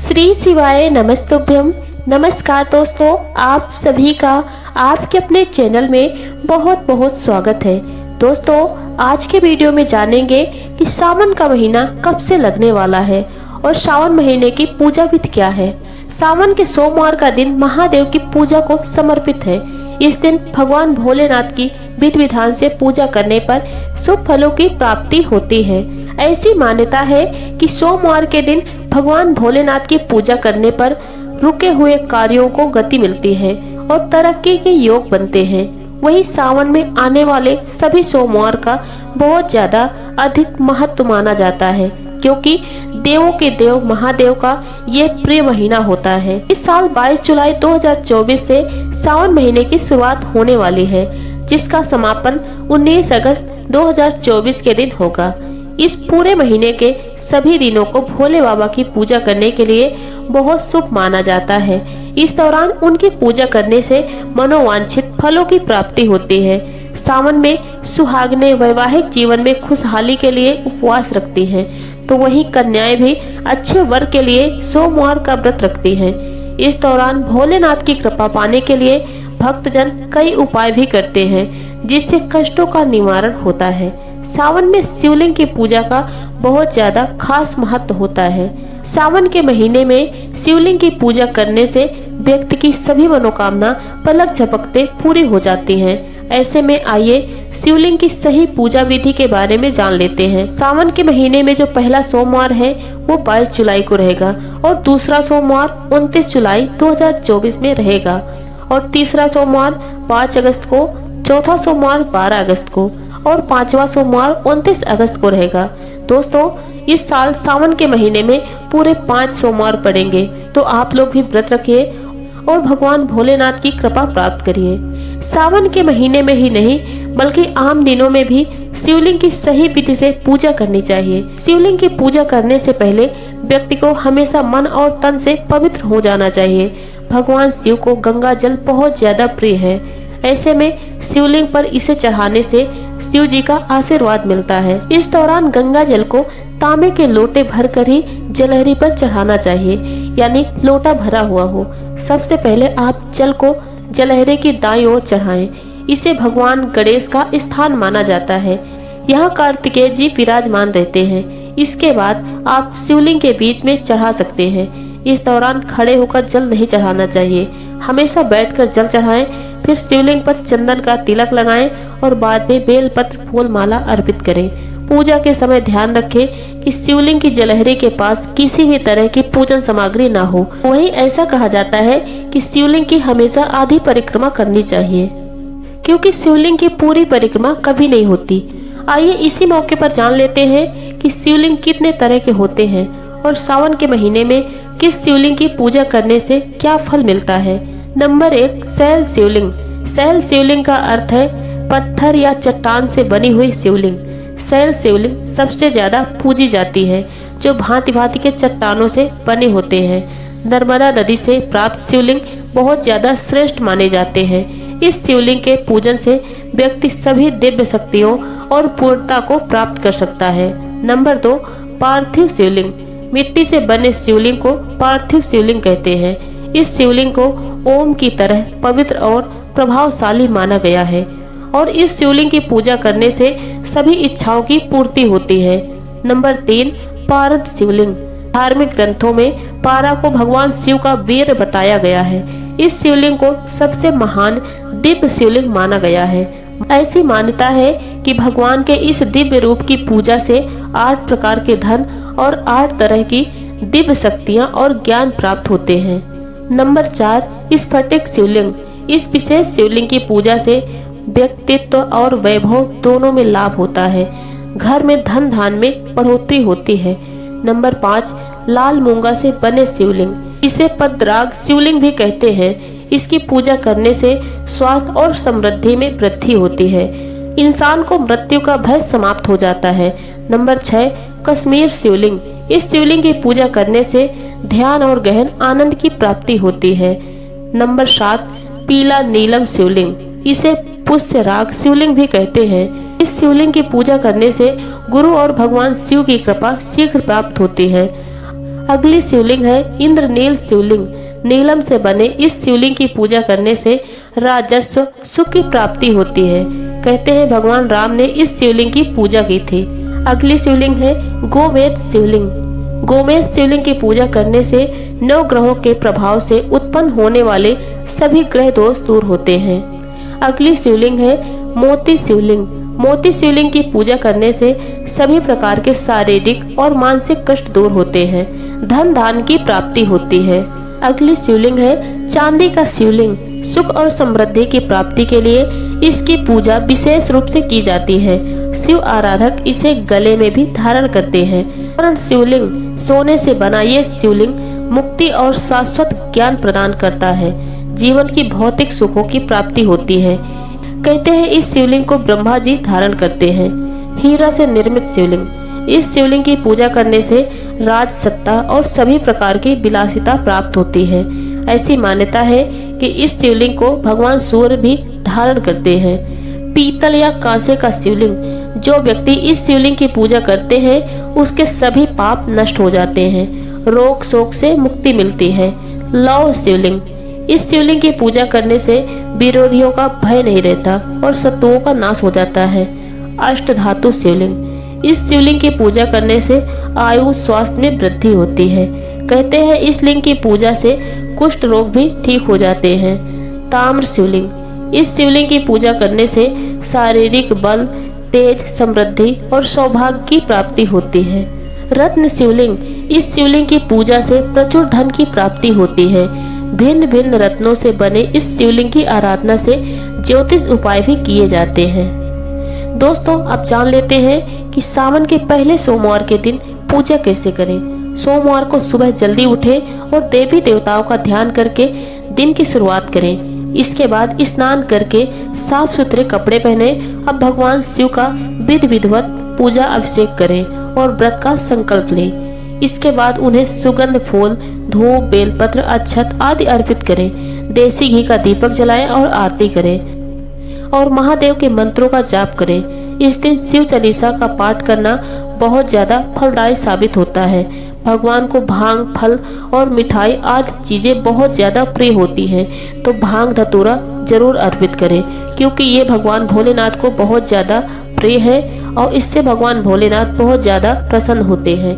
श्री शिवाय नमस्तुभ्यम। नमस्कार दोस्तों, आप सभी का आपके अपने चैनल में बहुत बहुत स्वागत है। दोस्तों, आज के वीडियो में जानेंगे कि सावन का महीना कब से लगने वाला है और सावन महीने की पूजा विधि क्या है। सावन के सोमवार का दिन महादेव की पूजा को समर्पित है। इस दिन भगवान भोलेनाथ की विधि विधान से पूजा करने पर शुभ फलों की प्राप्ति होती है। ऐसी मान्यता है कि सोमवार के दिन भगवान भोलेनाथ की पूजा करने पर रुके हुए कार्यों को गति मिलती है और तरक्की के योग बनते हैं। वहीं सावन में आने वाले सभी सोमवार का बहुत ज्यादा अधिक महत्व माना जाता है, क्योंकि देवों के देव महादेव का ये प्रिय महीना होता है। इस साल 22 जुलाई 2024 से सावन महीने की शुरुआत होने वाली है, जिसका समापन 19 अगस्त 2024 के दिन होगा। इस पूरे महीने के सभी दिनों को भोले बाबा की पूजा करने के लिए बहुत शुभ माना जाता है। इस दौरान उनकी पूजा करने से मनोवांछित फलों की प्राप्ति होती है। सावन में सुहागनें वैवाहिक जीवन में खुशहाली के लिए उपवास रखती हैं, तो वहीं कन्याएं भी अच्छे वर के लिए सोमवार का व्रत रखती हैं। इस दौरान भोलेनाथ की कृपा पाने के लिए भक्तजन कई उपाय भी करते हैं, जिससे कष्टों का निवारण होता है। सावन में शिवलिंग की पूजा का बहुत ज्यादा खास महत्व होता है। सावन के महीने में शिवलिंग की पूजा करने से व्यक्ति की सभी मनोकामना पलक झपकते पूरी हो जाती हैं। ऐसे में आइए शिवलिंग की सही पूजा विधि के बारे में जान लेते हैं। सावन के महीने में जो पहला सोमवार है वो 22 जुलाई को रहेगा और दूसरा सोमवार 29 जुलाई 2024 में रहेगा और तीसरा सोमवार 5 अगस्त को, चौथा सोमवार 12 अगस्त को और पांचवा सोमवार 29 अगस्त को रहेगा। दोस्तों, इस साल सावन के महीने में पूरे 5 सोमवार पड़ेंगे, तो आप लोग भी व्रत रखिए और भगवान भोलेनाथ की कृपा प्राप्त करिए। सावन के महीने में ही नहीं बल्कि आम दिनों में भी शिवलिंग की सही विधि से पूजा करनी चाहिए। शिवलिंग की पूजा करने से पहले व्यक्ति को हमेशा मन और तन से पवित्र हो जाना चाहिए। भगवान शिव को गंगा जल बहुत ज्यादा प्रिय है। ऐसे में शिवलिंग पर इसे चढ़ाने से शिव जी का आशीर्वाद मिलता है। इस दौरान गंगा जल को तांबे के लोटे भरकर ही जलहरी पर चढ़ाना चाहिए, यानी लोटा भरा हुआ हो। सबसे पहले आप जल को जलहरे की दाईं ओर चढ़ाएं। इसे भगवान गणेश का स्थान माना जाता है। यहाँ कार्तिकेय जी विराजमान रहते हैं। इसके बाद आप शिवलिंग के बीच में चढ़ा सकते हैं। इस दौरान खड़े होकर जल नहीं चढ़ाना चाहिए, हमेशा बैठकर जल चढ़ाएं। फिर शिवलिंग पर चंदन का तिलक लगाएं और बाद में बेलपत्र फूल माला अर्पित करें। पूजा के समय ध्यान रखें कि शिवलिंग की जलहरी के पास किसी भी तरह की पूजन सामग्री ना हो। वहीं ऐसा कहा जाता है कि शिवलिंग की हमेशा आधी परिक्रमा करनी चाहिए, क्योंकि शिवलिंग की पूरी परिक्रमा कभी नहीं होती। आइए इसी मौके पर जान लेते हैं कि शिवलिंग कितने तरह के होते हैं और सावन के महीने में किस शिवलिंग की पूजा करने से क्या फल मिलता है। नंबर 1, शैल शिवलिंग। शैल शिवलिंग का अर्थ है पत्थर या चट्टान से बनी हुई शिवलिंग। शैल शिवलिंग सबसे ज्यादा पूजी जाती है, जो भांति भांति के चट्टानों से बने होते हैं। नर्मदा नदी से प्राप्त शिवलिंग बहुत ज्यादा श्रेष्ठ माने जाते हैं। इस शिवलिंग के पूजन से व्यक्ति सभी दिव्य शक्तियों और पूर्णता को प्राप्त कर सकता है। नंबर 2, पार्थिव शिवलिंग। मिट्टी से बने शिवलिंग को पार्थिव शिवलिंग कहते हैं। इस शिवलिंग को ओम की तरह पवित्र और प्रभावशाली माना गया है और इस शिवलिंग की पूजा करने से सभी इच्छाओं की पूर्ति होती है। नंबर 3, पारद शिवलिंग। धार्मिक ग्रंथों में पारा को भगवान शिव का वीर बताया गया है। इस शिवलिंग को सबसे महान दिव्य शिवलिंग माना गया है। ऐसी मान्यता है कि भगवान के इस दिव्य रूप की पूजा से 8 प्रकार के धन और 8 तरह की दिव्य शक्तियां और ज्ञान प्राप्त होते हैं। नंबर 4, स्फटिक शिवलिंग। इस विशेष शिवलिंग की पूजा से व्यक्तित्व और वैभव दोनों में लाभ होता है। घर में धन धान में बढ़ोतरी होती है। नंबर 5, लाल मूंगा से बने शिवलिंग। इसे पद्मराग शिवलिंग भी कहते हैं। इसकी पूजा करने से स्वास्थ्य और समृद्धि में वृद्धि होती है। इंसान को मृत्यु का भय समाप्त हो जाता है। नंबर 6, कश्मीर शिवलिंग। इस शिवलिंग की पूजा करने से ध्यान और गहन आनंद की प्राप्ति होती है। नंबर 7, पीला नीलम शिवलिंग। इसे पुष्य राग शिवलिंग भी कहते हैं। इस शिवलिंग की पूजा करने से गुरु और भगवान शिव की कृपा शीघ्र प्राप्त होती है। अगली शिवलिंग है इंद्रनील शिवलिंग। नीलम से बने इस शिवलिंग की पूजा करने से राजस्व सुख की प्राप्ति होती है। कहते हैं भगवान राम ने इस शिवलिंग की पूजा की थी। अगली शिवलिंग है गोमेद शिवलिंग। गोमेद शिवलिंग की पूजा करने से 9 ग्रहों के प्रभाव से उत्पन्न होने वाले सभी ग्रह दोष दूर होते हैं। अगली शिवलिंग है मोती शिवलिंग। मोती शिवलिंग की पूजा करने से सभी प्रकार के शारीरिक और मानसिक कष्ट दूर होते हैं। धन धान की प्राप्ति होती है। अगली शिवलिंग है चांदी का शिवलिंग। सुख और समृद्धि की प्राप्ति के लिए इसकी पूजा विशेष रूप से की जाती है। शिव आराधक इसे गले में भी धारण करते हैं। स्वर्ण शिवलिंग सोने से बना ये शिवलिंग मुक्ति और शाश्वत ज्ञान प्रदान करता है। जीवन की भौतिक सुखों की प्राप्ति होती है। कहते हैं इस शिवलिंग को ब्रह्मा जी धारण करते हैं। हीरा से निर्मित शिवलिंग। इस शिवलिंग की पूजा करने से राज सत्ता और सभी प्रकार की विलासिता प्राप्त होती है। ऐसी मान्यता है कि इस शिवलिंग को भगवान सूर्य भी धारण करते हैं। पीतल या कांसे का शिवलिंग। जो व्यक्ति इस शिवलिंग की पूजा करते हैं उसके सभी पाप नष्ट हो जाते हैं। रोग शोक से मुक्ति मिलती है। लौह शिवलिंग। इस शिवलिंग की पूजा करने से विरोधियों का भय नहीं रहता और शत्रुओं का नाश हो जाता है। अष्ट धातु शिवलिंग। इस शिवलिंग की पूजा करने से आयु स्वास्थ्य में वृद्धि होती है। कहते हैं इस लिंग की पूजा से कुष्ठ रोग भी ठीक हो जाते हैं। ताम्र शिवलिंग। इस शिवलिंग की पूजा करने से शारीरिक बल, तेज, समृद्धि और सौभाग्य की प्राप्ति होती है। रत्न शिवलिंग। इस शिवलिंग की पूजा से प्रचुर धन की प्राप्ति होती है। भिन्न भिन्न रत्नों से बने इस शिवलिंग की आराधना से ज्योतिष उपाय भी किए जाते हैं। दोस्तों, अब जान लेते हैं कि सावन के पहले सोमवार के दिन पूजा कैसे करें। सोमवार को सुबह जल्दी उठें और देवी देवताओं का ध्यान करके दिन की शुरुआत करें। इसके बाद स्नान करके साफ सुथरे कपड़े पहने। अब भगवान शिव का विधि विधिवत पूजा अभिषेक करें और व्रत का संकल्प लें। इसके बाद उन्हें सुगंध फूल, धूप, बेलपत्र, अक्षत आदि अर्पित करें। देसी घी का दीपक जलाएं और आरती करें और महादेव के मंत्रों का जाप करें। इस दिन शिव चालीसा का पाठ करना बहुत ज्यादा फलदायी साबित होता है। भगवान को भांग, फल और मिठाई आदि चीजें बहुत ज्यादा प्रिय होती हैं, तो भांग धतूरा जरूर अर्पित करें क्योंकि ये भगवान भोलेनाथ को बहुत ज्यादा प्रिय है और इससे भगवान भोलेनाथ बहुत ज्यादा प्रसन्न होते हैं।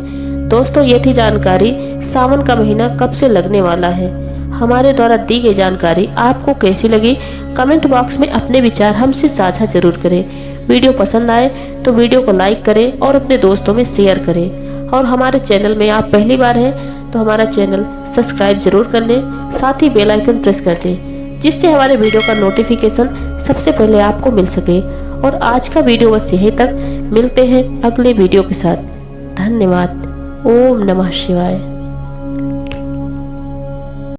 दोस्तों, ये थी जानकारी सावन का महीना कब से लगने वाला है। हमारे द्वारा दी गई जानकारी आपको कैसी लगी, कमेंट बॉक्स में अपने विचार हमसे साझा जरूर करें। वीडियो पसंद आए तो वीडियो को लाइक करें और अपने दोस्तों में शेयर करें। और हमारे चैनल में आप पहली बार हैं तो हमारा चैनल सब्सक्राइब जरूर कर लें। साथ ही बेल आइकन प्रेस कर दें जिससे हमारे वीडियो का नोटिफिकेशन सबसे पहले आपको मिल सके। और आज का वीडियो बस यहीं तक। मिलते हैं अगले वीडियो के साथ। धन्यवाद। ओम नमः शिवाय।